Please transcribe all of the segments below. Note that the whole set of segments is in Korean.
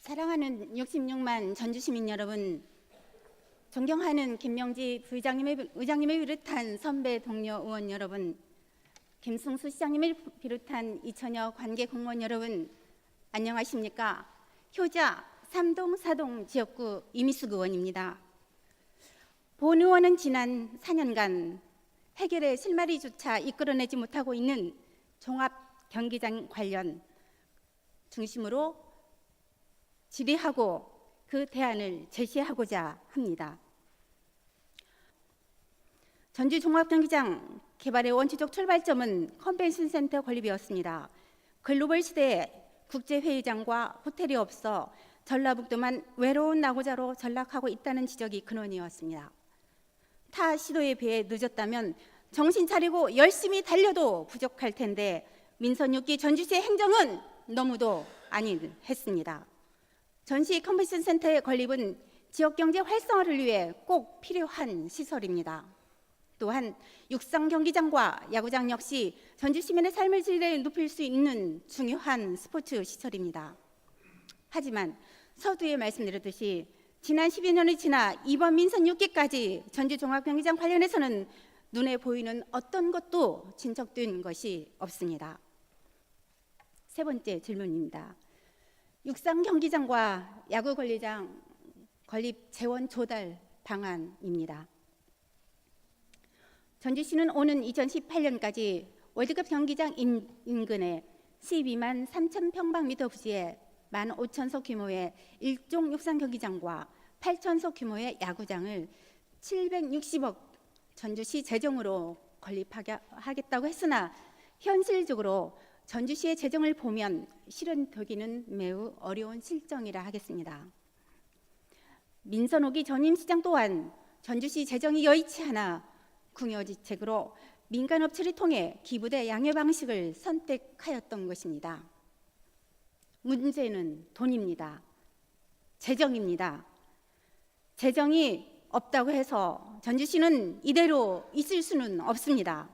사랑하는 66만 전주시민 여러분, 존경하는 김명지 의장님을 비롯한 선배 동료 의원 여러분, 김승수 시장님을 비롯한 이천여 관계 공무원 여러분, 안녕하십니까? 효자 3동 4동 지역구 이미숙 의원입니다. 본 의원은 지난 4년간 해결의 실마리조차 이끌어내지 못하고 있는 종합경기장 관련 중심으로 질의하고 그 대안을 제시하고자 합니다. 전주 종합경기장 개발의 원초적 출발점은 컨벤션센터 건립이었습니다. 글로벌 시대에 국제회의장과 호텔이 없어 전라북도만 외로운 낙오자로 전락하고 있다는 지적이 근원이었습니다. 타 시도에 비해 늦었다면 정신 차리고 열심히 달려도 부족할 텐데 민선 6기 전주시의 행정은 너무도 안일했습니다. 전시 컨벤션 센터의 건립은 지역경제 활성화를 위해 꼭 필요한 시설입니다. 또한 육상 경기장과 야구장 역시 전주 시민의 삶의 질을 높일 수 있는 중요한 스포츠 시설입니다. 하지만 서두에 말씀드렸듯이 지난 10여 년이 지나 이번 민선 6기까지 전주 종합경기장 관련해서는 눈에 보이는 어떤 것도 진척된 것이 없습니다. 세 번째 질문입니다. 육상 경기장과 야구 관리장 건립 재원 조달 방안입니다. 전주시는 오는 2018년까지 월드컵 경기장 인근에 12만 3천 평방미터 부지에 15,000석 규모의 일종 육상 경기장과 8,000석 규모의 야구장을 760억 전주시 재정으로 건립하겠다고 했으나 현실적으로 전주시의 재정을 보면 실현되기는 매우 어려운 실정이라 하겠습니다. 민선 5기 전임 시장 또한 전주시 재정이 여의치 않아 궁여지책으로 민간업체를 통해 기부대 양해 방식을 선택하였던 것입니다. 문제는 돈입니다. 재정입니다. 재정이 없다고 해서 전주시는 이대로 있을 수는 없습니다.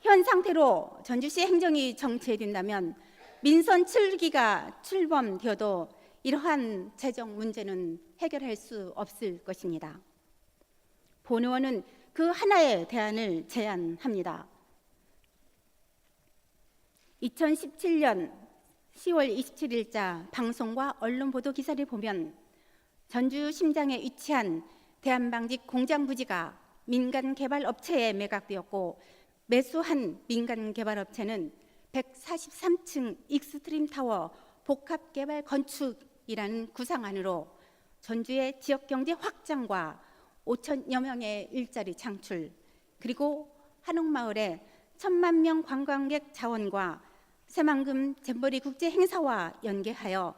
현 상태로 전주시 행정이 정체된다면 민선 7기가 출범되어도 이러한 재정 문제는 해결할 수 없을 것입니다. 본 의원은 그 하나의 대안을 제안합니다. 2017년 10월 27일자 방송과 언론 보도 기사를 보면 전주 심장에 위치한 대한방직 공장 부지가 민간 개발 업체에 매각되었고 매수한 민간 개발 업체는 143층 익스트림 타워 복합 개발 건축이라는 구상안으로 전주의 지역 경제 확장과 5천여 명의 일자리 창출, 그리고 한옥마을에 1,000만 명 관광객 자원과 새만금 잼버리 국제 행사와 연계하여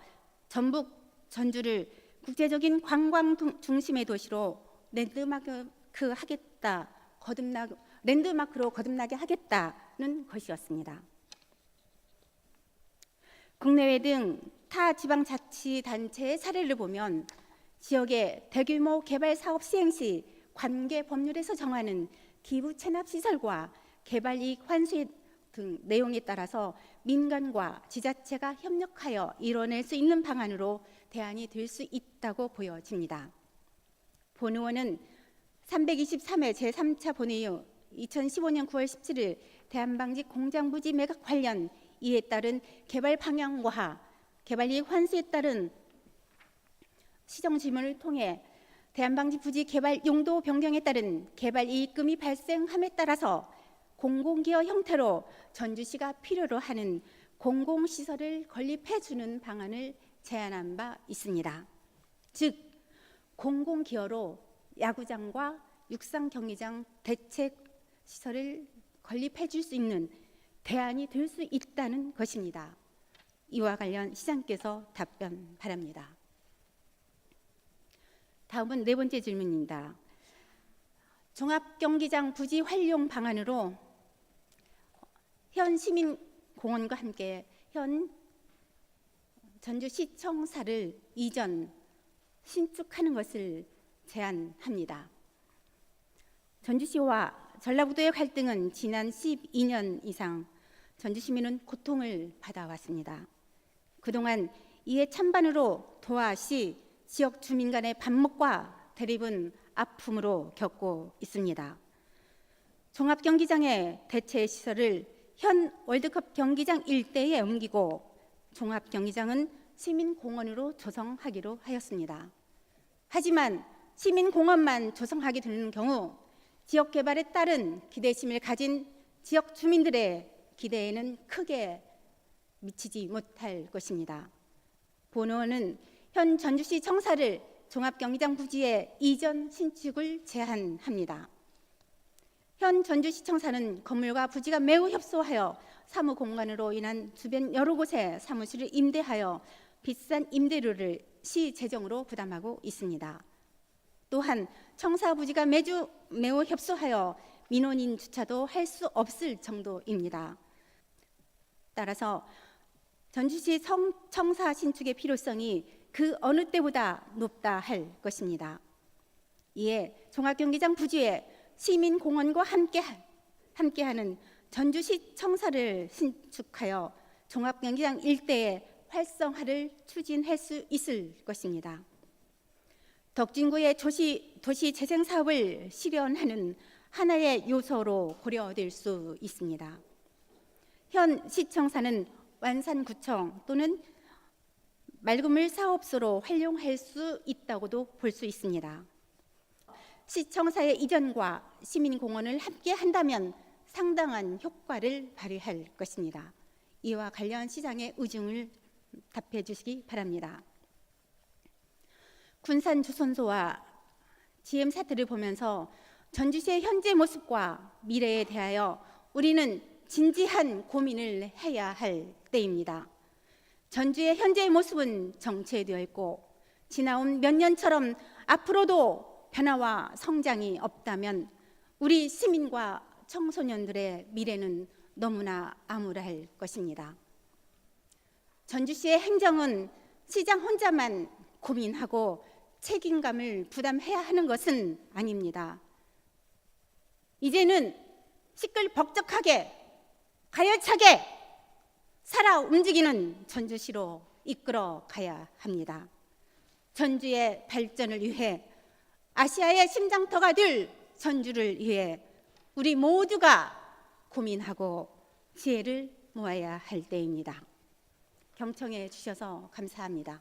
전북 전주를 국제적인 관광 중심의 도시로 랜드마크로 거듭나게 하겠다는 것이었습니다. 국내외 등 타 지방자치단체의 사례를 보면 지역의 대규모 개발 사업 시행 시 관계 법률에서 정하는 기부 체납 시설과 개발 이익 환수 등 내용에 따라서 민간과 지자체가 협력하여 이뤄낼 수 있는 방안으로 대안이 될 수 있다고 보여집니다. 본 의원은 323회 제3차 본회의 2015년 9월 17일 대한방직 공장부지 매각 관련 이에 따른 개발 방향과 개발 이익 환수에 따른 시정 질문을 통해 대한방직 부지 개발 용도 변경에 따른 개발 이익금이 발생함에 따라서 공공기업 형태로 전주시가 필요로 하는 공공시설을 건립해주는 방안을 제안한 바 있습니다. 즉 공공기여로 야구장과 육상 경기장 대책 시설을 건립해 줄 수 있는 대안이 될 수 있다는 것입니다. 이와 관련 시장께서 답변 바랍니다. 다음은 네 번째 질문입니다. 종합경기장 부지 활용 방안으로 현 시민공원과 함께 현 전주시청사를 이전, 신축하는 것을 제안합니다. 전주시와 전라북도의 갈등은 지난 12년 이상 전주시민은 고통을 받아왔습니다. 그동안 이에 찬반으로 도하시 지역 주민 간의 반목과 대립은 아픔으로 겪고 있습니다. 종합경기장의 대체 시설을 현 월드컵 경기장 일대에 옮기고 종합경기장은 시민공원으로 조성하기로 하였습니다. 하지만 시민공원만 조성하게 되는 경우 지역 개발에 따른 기대심을 가진 지역 주민들의 기대에는 크게 미치지 못할 것입니다. 본의원은 현 전주시 청사를 종합경기장 부지의 이전 신축을 제안합니다. 현 전주시 청사는 건물과 부지가 매우 협소하여 사무 공간으로 인한 주변 여러 곳에 사무실을 임대하여 비싼 임대료를 시 재정으로 부담하고 있습니다. 또한 청사 부지가 매우 협소하여 민원인 주차도 할 수 없을 정도입니다. 따라서 전주시 청사 신축의 필요성이 그 어느 때보다 높다 할 것입니다. 이에 종합경기장 부지에 시민공원과 함께하는 전주시 청사를 신축하여 종합경기장 일대의 활성화를 추진할 수 있을 것입니다. 덕진구의 도시 재생 사업을 실현하는 하나의 요소로 고려될 수 있습니다. 현 시청사는 완산구청 또는 맑은물 사업소로 활용할 수 있다고도 볼 수 있습니다. 시청사의 이전과 시민공원을 함께 한다면 상당한 효과를 발휘할 것입니다. 이와 관련 시장의 의중을 답해 주시기 바랍니다. 군산 주선소와 GM 사태를 보면서 전주시의 현재 모습과 미래에 대하여 우리는 진지한 고민을 해야 할 때입니다. 전주의 현재의 모습은 정체되어 있고 지나온 몇 년처럼 앞으로도 변화와 성장이 없다면 우리 시민과 청소년들의 미래는 너무나 암울할 것입니다. 전주시의 행정은 시장 혼자만 고민하고 책임감을 부담해야 하는 것은 아닙니다. 이제는 시끌벅적하게 가열차게 살아 움직이는 전주시로 이끌어 가야 합니다. 전주의 발전을 위해 아시아의 심장터가 될 전주를 위해 우리 모두가 고민하고 지혜를 모아야 할 때입니다. 경청해 주셔서 감사합니다.